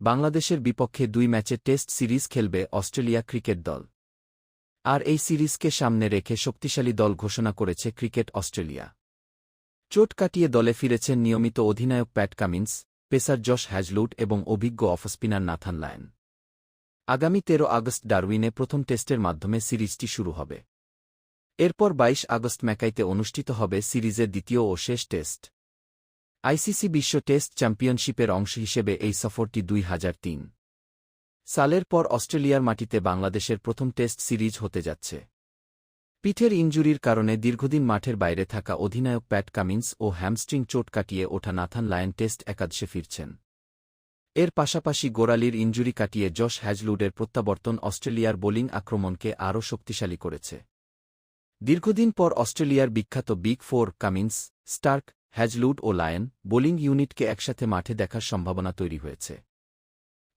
বাংলাদেশের বিপক্ষে ২ ম্যাচের টেস্ট সিরিজ খেলবে অস্ট্রেলিয়া ক্রিকেট দল। আর এই সিরিজকে সামনে রেখে শক্তিশালী দল ঘোষণা করেছে ক্রিকেট অস্ট্রেলিয়া। চোট কাটিয়ে দলে ফিরেছেন নিয়মিত অধিনায়ক প্যাট কামিন্স, পেসার জশ হ্যাজলুড এবং অভিজ্ঞ অফস্পিনার নাথান লায়ন। আগামী ১৩ আগস্ট ডারউইনে প্রথম টেস্টের মাধ্যমে সিরিজটি শুরু হবে। এরপর ২২ আগস্ট ম্যাকাইতে অনুষ্ঠিত হবে সিরিজের দ্বিতীয় ও শেষ টেস্ট। আইসিসি বিশ্ব টেস্ট চ্যাম্পিয়নশিপের অংশ হিসেবে এই সফরটি ২০০৩ সালের পর অস্ট্রেলিয়ার মাটিতে বাংলাদেশের প্রথম টেস্ট সিরিজ হতে যাচ্ছে। পিঠের ইনজুরির কারণে দীর্ঘদিন মাঠের বাইরে থাকা অধিনায়ক প্যাট কামিন্স ও হ্যামস্ট্রিং চোট কাটিয়ে ওঠা নাথান লায়ন টেস্ট একাদশে ফিরছেন। এর পাশাপাশি গোড়ালির ইনজুরি কাটিয়ে জশ হ্যাজলুডের প্রত্যাবর্তন অস্ট্রেলিয়ার বোলিং আক্রমণকে আরও শক্তিশালী করেছে। দীর্ঘদিন পর অস্ট্রেলিয়ার বিখ্যাত big four Cummins, Starc, Hazlewood ও লায়ন বোলিং ইউনিটকে একসাথে মাঠে দেখার সম্ভাবনা তৈরি হয়েছে।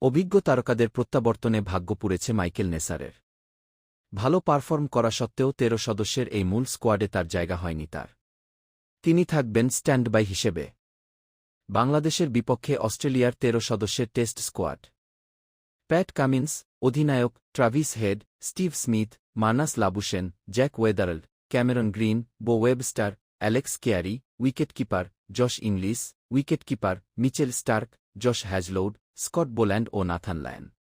অভিজ্ঞ তারকাদের প্রত্যাবর্তনে ভাগ্য পুড়েছে মাইকেল নেসারের। ভালো পারফর্ম করা সত্ত্বেও ১৩ সদস্যের এই মূল স্কোয়াডে তার জায়গা হয়নি তার। তিনি থাকবেন স্ট্যান্ড বাই হিসেবে। বাংলাদেশের বিপক্ষে অস্ট্রেলিয়ার ১৩ সদস্যের টেস্ট স্কোয়াড: প্যাট কামিন্স, অধিনায়ক; Travis Head, Steve Smith, Marnus Labuschagne, Jack Weatherald, Cameron Green, Beau Webster, Alex Carey; wicketkeeper Josh Inglis; wicketkeeper Mitchell Starc, Josh Hazlewood, Scott Boland ও নাথান লায়ন।